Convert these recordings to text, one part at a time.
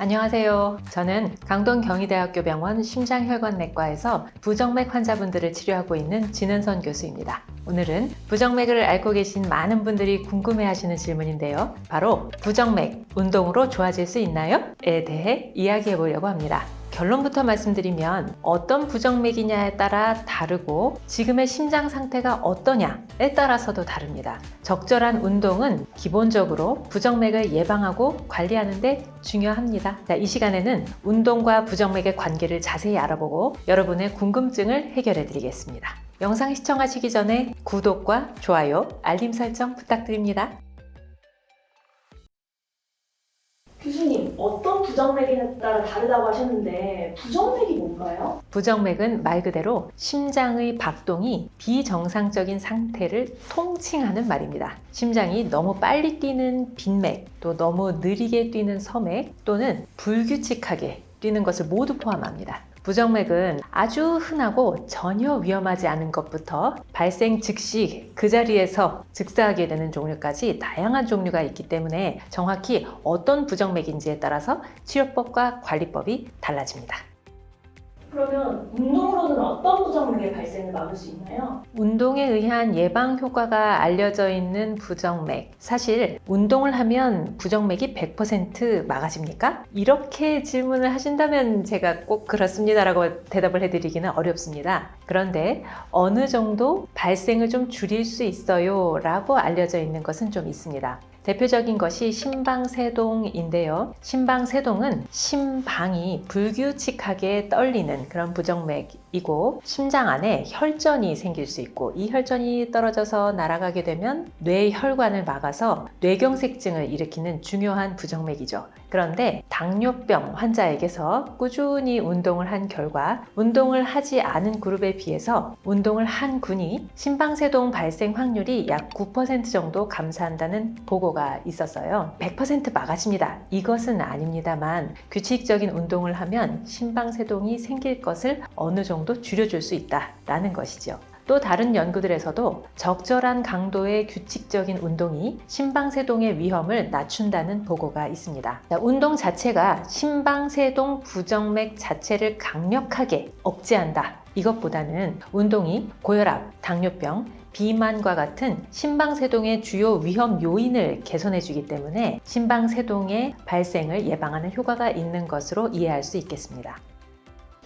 안녕하세요. 저는 강동경희대학교 병원 심장혈관내과에서 부정맥 환자분들을 치료하고 있는 진은선 교수입니다. 오늘은 부정맥을 앓고 계신 많은 분들이 궁금해하시는 질문인데요. 바로 부정맥, 운동으로 좋아질 수 있나요? 에 대해 이야기해 보려고 합니다. 결론부터 말씀드리면 어떤 부정맥이냐에 따라 다르고 지금의 심장 상태가 어떠냐에 따라서도 다릅니다. 적절한 운동은 기본적으로 부정맥을 예방하고 관리하는 데 중요합니다. 자, 이 시간에는 운동과 부정맥의 관계를 자세히 알아보고 여러분의 궁금증을 해결해 드리겠습니다. 영상 시청하시기 전에 구독과 좋아요, 알림 설정 부탁드립니다. 교수님, 어떤 부정맥에 따라 다르다고 하셨는데 부정맥이 뭔가요? 부정맥은 말 그대로 심장의 박동이 비정상적인 상태를 통칭하는 말입니다. 심장이 너무 빨리 뛰는 빈맥, 또 너무 느리게 뛰는 서맥, 또는 불규칙하게 뛰는 것을 모두 포함합니다. 부정맥은 아주 흔하고 전혀 위험하지 않은 것부터 발생 즉시 그 자리에서 즉사하게 되는 종류까지 다양한 종류가 있기 때문에 정확히 어떤 부정맥인지에 따라서 치료법과 관리법이 달라집니다. 그러면 운동으로는 어떤 부정맥의 발생을 막을 수 있나요? 운동에 의한 예방 효과가 알려져 있는 부정맥. 사실 운동을 하면 부정맥이 100% 막아집니까? 이렇게 질문을 하신다면 제가 꼭 그렇습니다라고 대답을 해드리기는 어렵습니다. 그런데 어느 정도 발생을 좀 줄일 수 있어요 라고 알려져 있는 것은 좀 있습니다. 대표적인 것이 심방세동인데요. 심방세동은 심방이 불규칙하게 떨리는 그런 부정맥이고 심장 안에 혈전이 생길 수 있고 이 혈전이 떨어져서 날아가게 되면 뇌혈관을 막아서 뇌경색증을 일으키는 중요한 부정맥이죠. 그런데 당뇨병 환자에게서 꾸준히 운동을 한 결과 운동을 하지 않은 그룹에 비해서 운동을 한 군이 심방세동 발생 확률이 약 9% 정도 감소한다는 보고가 있었어요. 100% 막아집니다. 이것은 아닙니다만 규칙적인 운동을 하면 심방세동이 생길 것을 어느 정도 줄여줄 수 있다라는 것이죠. 또 다른 연구들에서도 적절한 강도의 규칙적인 운동이 심방세동의 위험을 낮춘다는 보고가 있습니다. 운동 자체가 심방세동 부정맥 자체를 강력하게 억제한다. 이것보다는 운동이 고혈압, 당뇨병, 비만과 같은 심방세동의 주요 위험 요인을 개선해주기 때문에 심방세동의 발생을 예방하는 효과가 있는 것으로 이해할 수 있겠습니다.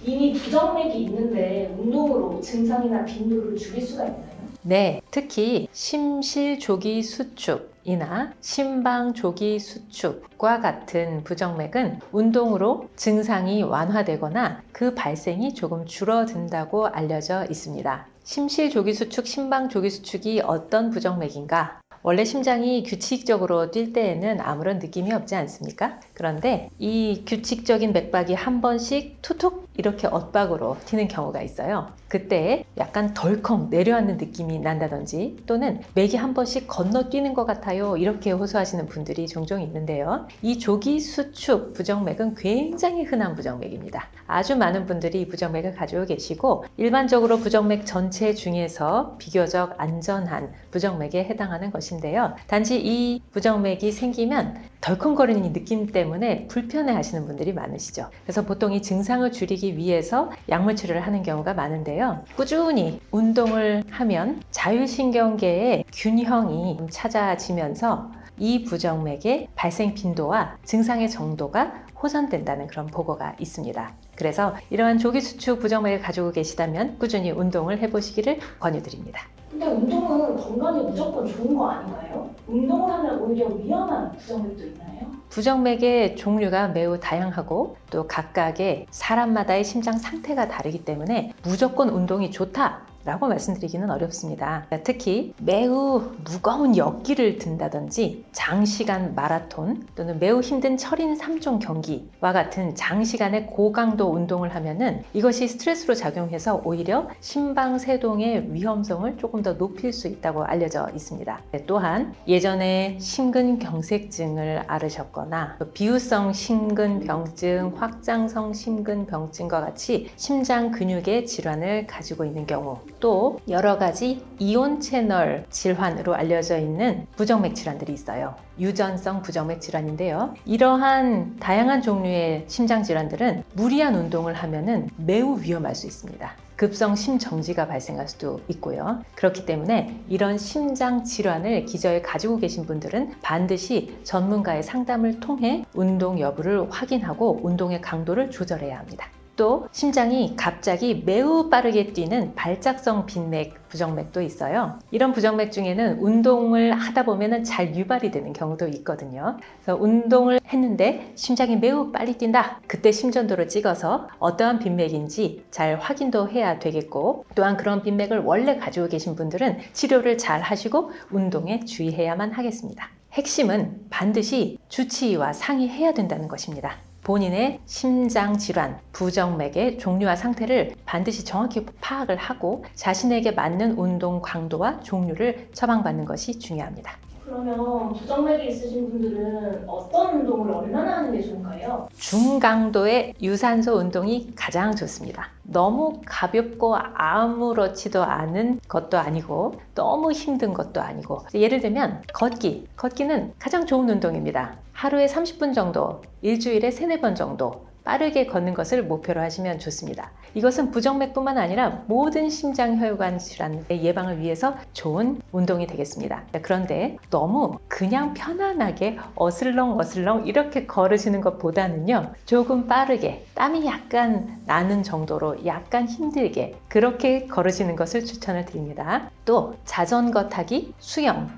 이미 부정맥이 있는데 운동으로 증상이나 빈도를 줄일 수가 있나요? 네, 특히 심실조기 수축이나 심방조기 수축과 같은 부정맥은 운동으로 증상이 완화되거나 그 발생이 조금 줄어든다고 알려져 있습니다. 심실조기 수축, 심방조기 수축이 어떤 부정맥인가? 원래 심장이 규칙적으로 뛸 때에는 아무런 느낌이 없지 않습니까? 그런데 이 규칙적인 맥박이 한 번씩 툭툭 이렇게 엇박으로 튀는 경우가 있어요. 그때 약간 덜컹 내려앉는 느낌이 난다든지 또는 맥이 한 번씩 건너뛰는 것 같아요. 이렇게 호소하시는 분들이 종종 있는데요. 이 조기 수축 부정맥은 굉장히 흔한 부정맥입니다. 아주 많은 분들이 이 부정맥을 가지고 계시고 일반적으로 부정맥 전체 중에서 비교적 안전한 부정맥에 해당하는 것인데요. 단지 이 부정맥이 생기면 덜컹거리는 느낌 때문에 불편해 하시는 분들이 많으시죠. 그래서 보통 이 증상을 줄이기 위해서 약물 치료를 하는 경우가 많은데요. 꾸준히 운동을 하면 자율신경계의 균형이 찾아지면서 이 부정맥의 발생 빈도와 증상의 정도가 호전된다는 그런 보고가 있습니다. 그래서 이러한 조기수축 부정맥을 가지고 계시다면 꾸준히 운동을 해보시기를 권유드립니다. 근데 운동은 건강에 무조건 좋은 거 아닌가요? 운동을 하면 오히려 위험한 부정맥도 있나요? 부정맥의 종류가 매우 다양하고 또 각각의 사람마다의 심장 상태가 다르기 때문에 무조건 운동이 좋다 라고 말씀드리기는 어렵습니다. 특히 매우 무거운 역기를 든다든지 장시간 마라톤 또는 매우 힘든 철인 3종 경기와 같은 장시간의 고강도 운동을 하면은 이것이 스트레스로 작용해서 오히려 심방세동의 위험성을 조금 더 높일 수 있다고 알려져 있습니다. 또한 예전에 심근경색증을 앓으셨거나 비후성 심근병증, 확장성 심근병증과 같이 심장 근육의 질환을 가지고 있는 경우 또 여러 가지 이온 채널 질환으로 알려져 있는 부정맥 질환들이 있어요. 유전성 부정맥 질환인데요. 이러한 다양한 종류의 심장 질환들은 무리한 운동을 하면은 매우 위험할 수 있습니다. 급성 심정지가 발생할 수도 있고요. 그렇기 때문에 이런 심장 질환을 기저에 가지고 계신 분들은 반드시 전문가의 상담을 통해 운동 여부를 확인하고 운동의 강도를 조절해야 합니다. 또 심장이 갑자기 매우 빠르게 뛰는 발작성 빈맥 부정맥도 있어요. 이런 부정맥 중에는 운동을 하다 보면 잘 유발이 되는 경우도 있거든요. 그래서 운동을 했는데 심장이 매우 빨리 뛴다. 그때 심전도를 찍어서 어떠한 빈맥인지 잘 확인도 해야 되겠고, 또한 그런 빈맥을 원래 가지고 계신 분들은 치료를 잘 하시고 운동에 주의해야만 하겠습니다. 핵심은 반드시 주치의와 상의해야 된다는 것입니다. 본인의 심장 질환, 부정맥의 종류와 상태를 반드시 정확히 파악을 하고 자신에게 맞는 운동 강도와 종류를 처방받는 것이 중요합니다. 그러면 부정맥이 있으신 분들은 어떤 운동을 얼마나 하는 게 좋은가요? 중강도의 유산소 운동이 가장 좋습니다. 너무 가볍고 아무렇지도 않은 것도 아니고 너무 힘든 것도 아니고, 예를 들면 걷기는 가장 좋은 운동입니다. 하루에 30분 정도, 일주일에 3-4번 정도 빠르게 걷는 것을 목표로 하시면 좋습니다. 이것은 부정맥뿐만 아니라 모든 심장혈관 질환의 예방을 위해서 좋은 운동이 되겠습니다. 그런데 너무 그냥 편안하게 어슬렁어슬렁 이렇게 걸으시는 것보다는요, 조금 빠르게 땀이 약간 나는 정도로 약간 힘들게 그렇게 걸으시는 것을 추천을 드립니다. 또 자전거 타기, 수영,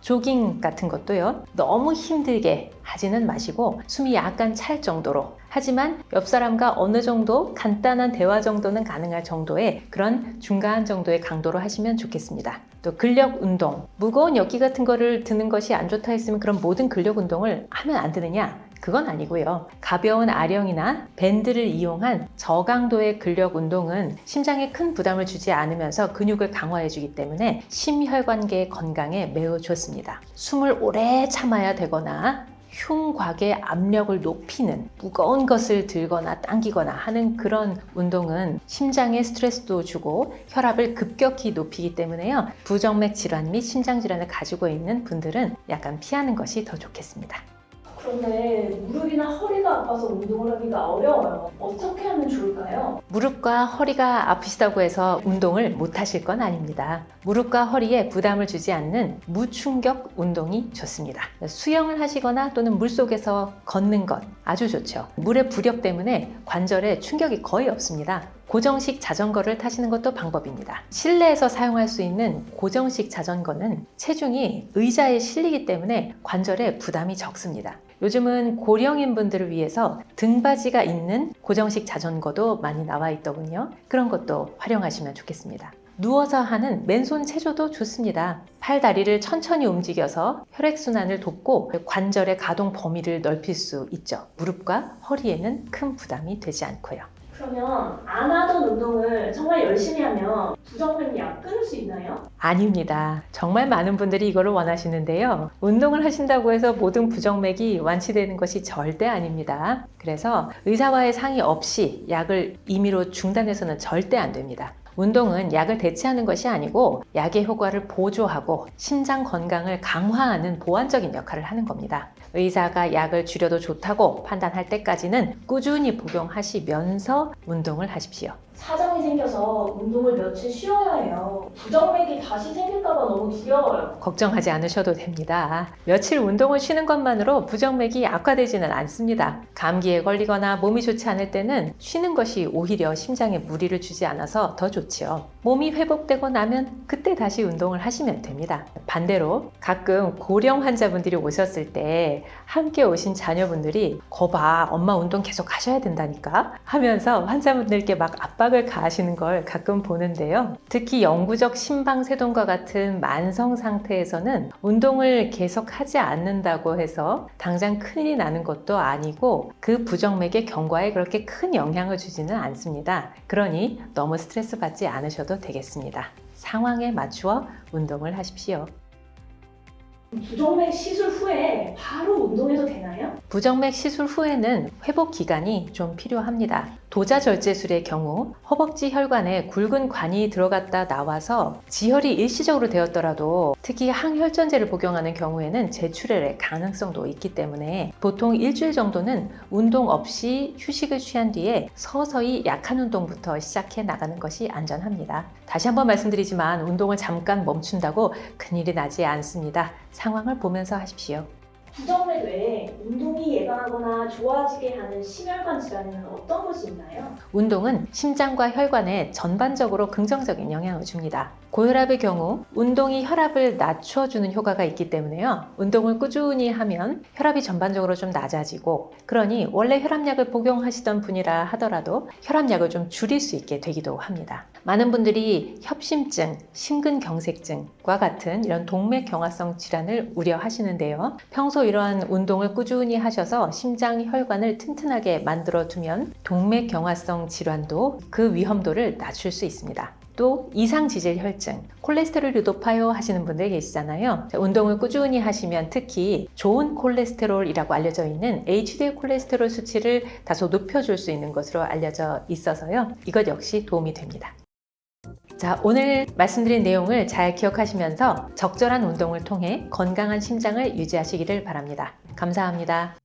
조깅 같은 것도요, 너무 힘들게 하지는 마시고 숨이 약간 찰 정도로, 하지만 옆 사람과 어느 정도 간단한 대화 정도는 가능할 정도의 그런 중간 정도의 강도로 하시면 좋겠습니다. 또 근력 운동, 무거운 역기 같은 거를 드는 것이 안 좋다 했으면 그럼 모든 근력 운동을 하면 안 되느냐? 그건 아니고요. 가벼운 아령이나 밴드를 이용한 저강도의 근력 운동은 심장에 큰 부담을 주지 않으면서 근육을 강화해 주기 때문에 심혈관계 건강에 매우 좋습니다. 숨을 오래 참아야 되거나 흉곽의 압력을 높이는 무거운 것을 들거나 당기거나 하는 그런 운동은 심장에 스트레스도 주고 혈압을 급격히 높이기 때문에요. 부정맥 질환 및 심장 질환을 가지고 있는 분들은 약간 피하는 것이 더 좋겠습니다. 그런데 무릎이나 허리가 아파서 운동을 하기가 어려워요. 어떻게 하면 좋을까요? 무릎과 허리가 아프시다고 해서 운동을 못 하실 건 아닙니다. 무릎과 허리에 부담을 주지 않는 무충격 운동이 좋습니다. 수영을 하시거나 또는 물속에서 걷는 것 아주 좋죠. 물의 부력 때문에 관절에 충격이 거의 없습니다. 고정식 자전거를 타시는 것도 방법입니다. 실내에서 사용할 수 있는 고정식 자전거는 체중이 의자에 실리기 때문에 관절에 부담이 적습니다. 요즘은 고령인 분들을 위해서 등받이가 있는 고정식 자전거도 많이 나와 있더군요. 그런 것도 활용하시면 좋겠습니다. 누워서 하는 맨손 체조도 좋습니다. 팔, 다리를 천천히 움직여서 혈액순환을 돕고 관절의 가동 범위를 넓힐 수 있죠. 무릎과 허리에는 큰 부담이 되지 않고요. 그러면 안 하던 운동을 정말 열심히 하면 부정맥 약 끊을 수 있나요? 아닙니다. 정말 많은 분들이 이거를 원하시는데요. 운동을 하신다고 해서 모든 부정맥이 완치되는 것이 절대 아닙니다. 그래서 의사와의 상의 없이 약을 임의로 중단해서는 절대 안 됩니다. 운동은 약을 대체하는 것이 아니고 약의 효과를 보조하고 심장 건강을 강화하는 보완적인 역할을 하는 겁니다. 의사가 약을 줄여도 좋다고 판단할 때까지는 꾸준히 복용하시면서 운동을 하십시오. 사정이 생겨서 운동을 며칠 쉬어야 해요. 부정맥이 다시 생길까 봐 너무 두려워요. 걱정하지 않으셔도 됩니다. 며칠 운동을 쉬는 것만으로 부정맥이 악화되지는 않습니다. 감기에 걸리거나 몸이 좋지 않을 때는 쉬는 것이 오히려 심장에 무리를 주지 않아서 더 좋지요. 몸이 회복되고 나면 그때 다시 운동을 하시면 됩니다. 반대로 가끔 고령 환자분들이 오셨을 때 함께 오신 자녀분들이 거봐, 엄마 운동 계속 하셔야 된다니까 하면서 환자분들께 막 압박을 가하시는 걸 가끔 보는데요. 특히 영구적 심방세동과 같은 만성 상태에서는 운동을 계속 하지 않는다고 해서 당장 큰일이 나는 것도 아니고 그 부정맥의 경과에 그렇게 큰 영향을 주지는 않습니다. 그러니 너무 스트레스 받지 않으셔도 되겠습니다. 상황에 맞추어 운동을 하십시오. 부정맥 시술 후에 바로 운동해도 되나요? 부정맥 시술 후에는 회복 기간이 좀 필요합니다. 도자절제술의 경우 허벅지 혈관에 굵은 관이 들어갔다 나와서 지혈이 일시적으로 되었더라도 특히 항혈전제를 복용하는 경우에는 재출혈의 가능성도 있기 때문에 보통 일주일 정도는 운동 없이 휴식을 취한 뒤에 서서히 약한 운동부터 시작해 나가는 것이 안전합니다. 다시 한번 말씀드리지만 운동을 잠깐 멈춘다고 큰일이 나지 않습니다. 상황을 보면서 하십시오. 부정맥 외에 운동이 예방하거나 좋아지게 하는 심혈관 질환에는 어떤 것이 있나요? 운동은 심장과 혈관에 전반적으로 긍정적인 영향을 줍니다. 고혈압의 경우 운동이 혈압을 낮춰주는 효과가 있기 때문에요. 운동을 꾸준히 하면 혈압이 전반적으로 좀 낮아지고, 그러니 원래 혈압약을 복용하시던 분이라 하더라도 혈압약을 좀 줄일 수 있게 되기도 합니다. 많은 분들이 협심증, 심근경색증과 같은 이런 동맥경화성 질환을 우려하시는데요. 평소 이러한 운동을 꾸준히 하셔서 심장 혈관을 튼튼하게 만들어 두면 동맥경화성 질환도 그 위험도를 낮출 수 있습니다. 또 이상지질혈증, 콜레스테롤이 높아요 하시는 분들 계시잖아요. 운동을 꾸준히 하시면 특히 좋은 콜레스테롤이라고 알려져 있는 HDL 콜레스테롤 수치를 다소 높여줄 수 있는 것으로 알려져 있어서요. 이것 역시 도움이 됩니다. 자, 오늘 말씀드린 내용을 잘 기억하시면서 적절한 운동을 통해 건강한 심장을 유지하시기를 바랍니다. 감사합니다.